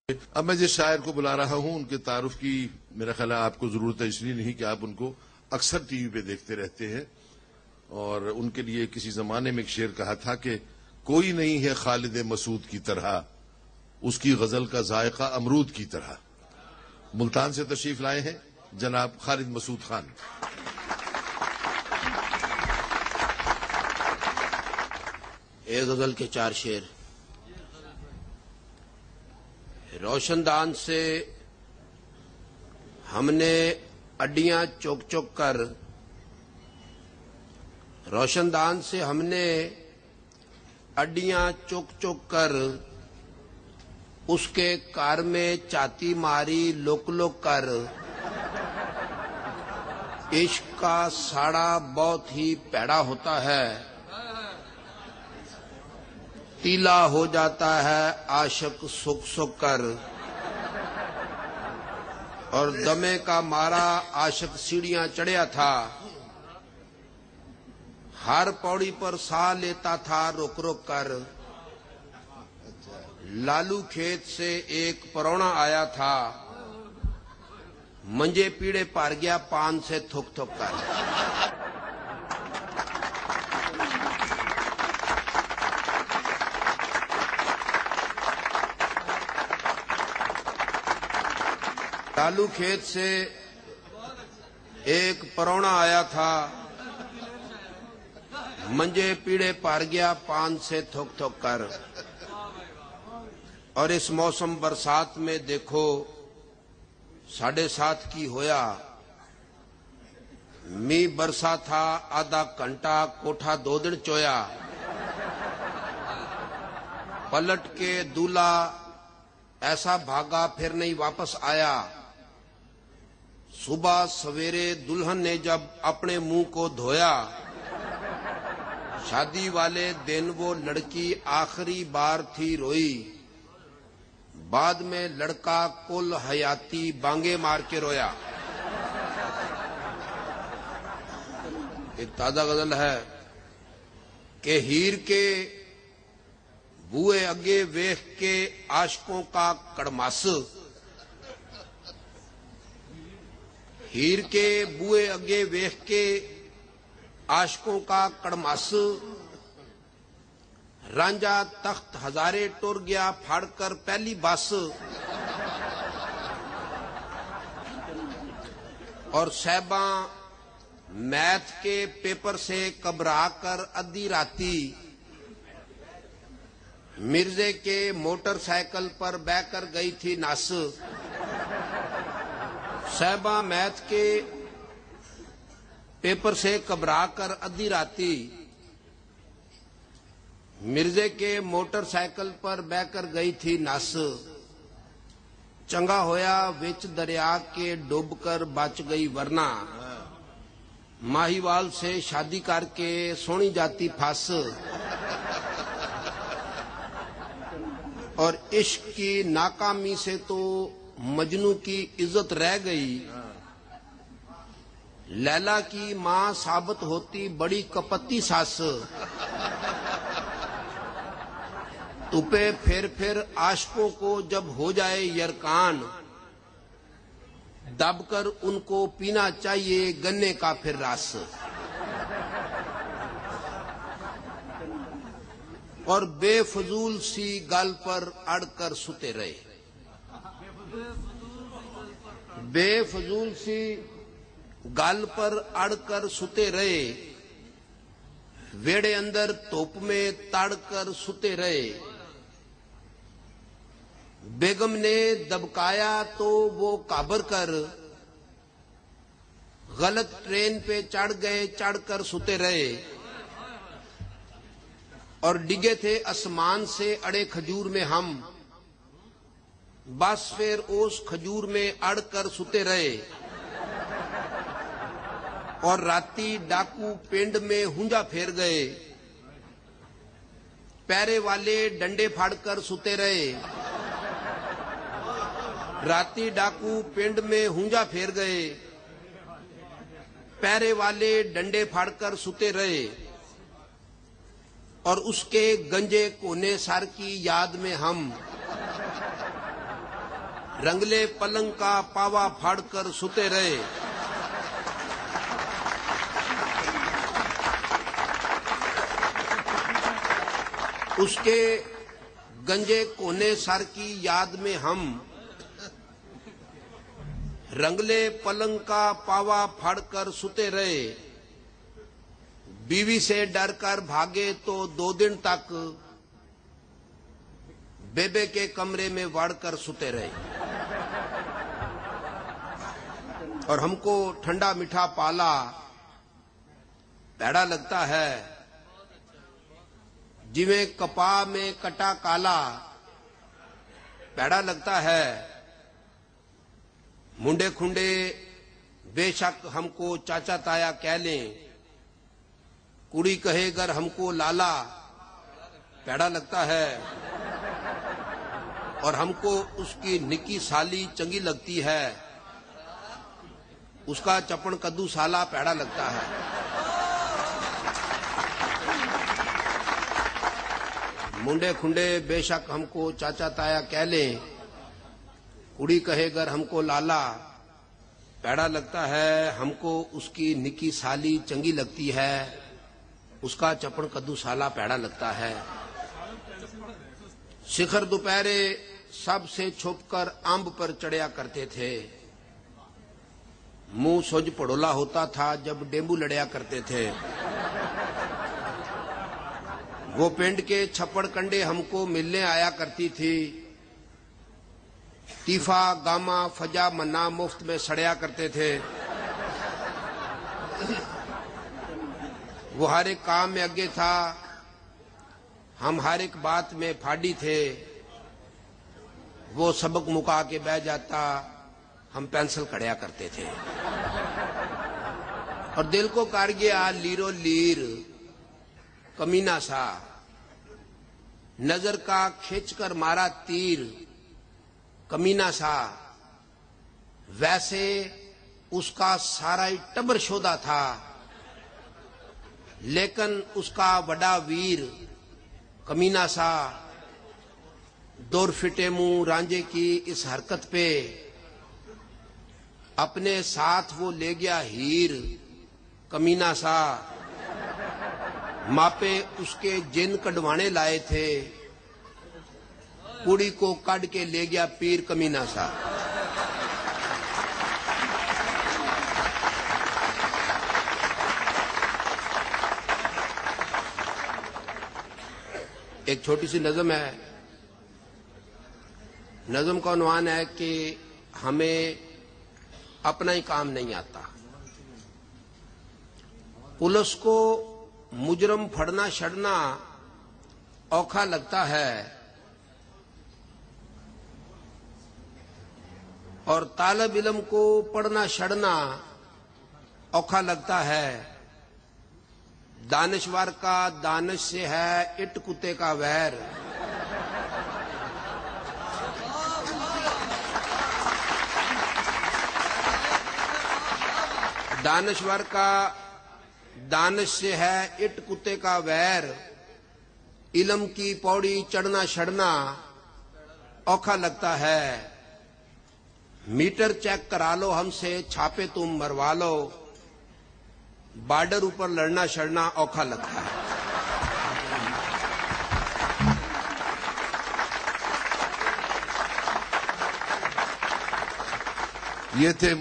अब मैं जिस शायर को बुला रहा हूं उनके तारुफ की मेरा ख्याल है आपको जरूरत है, इसलिए नहीं कि आप उनको अक्सर टीवी पे देखते रहते हैं। और उनके लिए किसी जमाने में एक शेर कहा था कि कोई नहीं है खालिद मसूद की तरह, उसकी गजल का जायका अमरूद की तरह। मुल्तान से तशरीफ लाए हैं जनाब खालिद मसूद खान। एक गजल के 4 शेर। रोशनदान से हमने अड्डियां चौक चौक कर, रोशनदान से हमने अड्डियां चौक चौक कर, उसके कार में चाती मारी लोक लोक कर। इश्क का साड़ा बहुत ही पैड़ा होता है, तीला हो जाता है आशिक सुख सुख कर। और दमे का मारा आशिक सीढ़ियां चढ़िया था, हर पौड़ी पर साह लेता था रुक रुक कर। लालू खेत से एक परौना आया था, मंजे पीड़े पार गया पान से थुक थुक कर। लालू खेत से एक परौना आया था, मंजे पीड़े पार गया पान से थुक थुक कर। और इस मौसम बरसात में देखो साढ़े 7 की होया, मींह बरसा था आधा घंटा कोठा 2 दिन चोया। पलट के दूल्हा ऐसा भागा फिर नहीं वापस आया। सुबह सवेरे दुल्हन ने जब अपने मुंह को धोया, शादी वाले दिन वो लड़की आखिरी बार थी रोई। बाद में लड़का कुल हयाती बांगे मार के रोया। एक ताजा गजल है कि हीर के बुए अगे वेख के आशकों का कड़मास, हीर के बुए अगे वेख के आशकों का कड़मास। रांझा तख्त हजारे टुर गया फाड़कर पहली बस। और साहबा मैथ के पेपर से घबरा कर अद्धी राती, मिर्जे के मोटरसाइकिल पर बहकर गई थी नस। साहबा मैथ के पेपर से घबरा कर अद्धी राती, मिर्जे के मोटरसाइकिल पर बहकर गई थी नस। चंगा होया विच दरिया के डूबकर बच गई वरना, माहीवाल से शादी करके सोनी जाती फस। और इश्क की नाकामी से तो मजनू की इज्जत रह गई। लैला की मां साबित होती बड़ी कपत्ती सास। तुपे फिर आशिकों को जब हो जाए यरकान, दबकर उनको पीना चाहिए गन्ने का फिर रस। और बेफजूल सी गल पर अड़कर सुते रहे, बेफजूल सी गल पर अड़कर सुते रहे। वेड़े अंदर तोप में तड़कर सुते रहे। बेगम ने दबकाया तो वो काबर कर, गलत ट्रेन पे चढ़ गए चढ़कर सुते रहे। और डिगे थे आसमान से अड़े खजूर में हम, बस फिर उस खजूर में अड़कर सुते रहे। और राती डाकू पिंड में हुंजा फेर गए, पैरे वाले डंडे फाड़कर सुते रहे। राती डाकू पिंड में हुंजा फेर गए, पैरे वाले डंडे फाड़कर सुते रहे। और उसके गंजे कोने सर की याद में हम रंगले पलंग का पावा फाड़कर सुते रहे। उसके गंजे कोने सर की याद में हम रंगले पलंग का पावा फाड़कर सुते रहे। बीवी से डरकर भागे तो 2 दिन तक बेबे के कमरे में वाड़कर सुते रहे। और हमको ठंडा मीठा पाला पैड़ा लगता है, जिਵੇਂ कपा में कटा काला पैड़ा लगता है। मुंडे खुंडे बेशक हमको चाचा ताया कह लें, कुड़ी कहे गर हमको लाला पैड़ा लगता है। और हमको उसकी निकी साली चंगी लगती है, उसका चपन कद्दू साला पैड़ा लगता है। मुंडे खुंडे बेशक हमको चाचा ताया कह लें, कुड़ी कहे गर हमको लाला पैड़ा लगता है। हमको उसकी निकी साली चंगी लगती है, उसका चपन कद्दू साला पैड़ा लगता है। शिखर दोपहरे सब से छुपकर अंब पर चढ़िया करते थे। मुंह सुज पड़ोला होता था जब डेंबू लड़या करते थे। वो पिंड के छप्पड़ कंडे हमको मिलने आया करती थी। तीफा गामा फजा मन्ना मुफ्त में सड़या करते थे। वो हर एक काम में आगे था, हम हर एक बात में फाड़ी थे। वो सबक मुका के बह जाता, हम पेंसिल कड़िया करते थे। और दिल को कर गया लीरो लीर कमीना सा, नजर का खींचकर मारा तीर कमीना सा। वैसे उसका सारा ही टबर शोधा था, लेकिन उसका बड़ा वीर कमीना सा। दौर फिटे मुंह रांझे की इस हरकत पे अपने साथ वो ले गया हीर कमीना सा। मापे उसके जिन कढ़वाने लाए थे, कुड़ी को कड़ के ले गया पीर कमीना सा। एक छोटी सी नज़म है। नज़म का उन्वान है कि हमें अपना ही काम नहीं आता। पुलिस को मुजरम फड़ना छड़ना औखा लगता है, और तालब इल्म को पढ़ना छड़ना औखा लगता है। दानिशवर का दानिश से है इट कुत्ते का वैर। दानिशवर का दानिश से है इट कुत्ते का वैर। इल्म की पौड़ी चढ़ना छड़ना औखा लगता है। मीटर चेक करा लो हमसे, छापे तुम मरवा लो। बॉर्डर ऊपर लड़ना छड़ना औखा लगता है। ये थे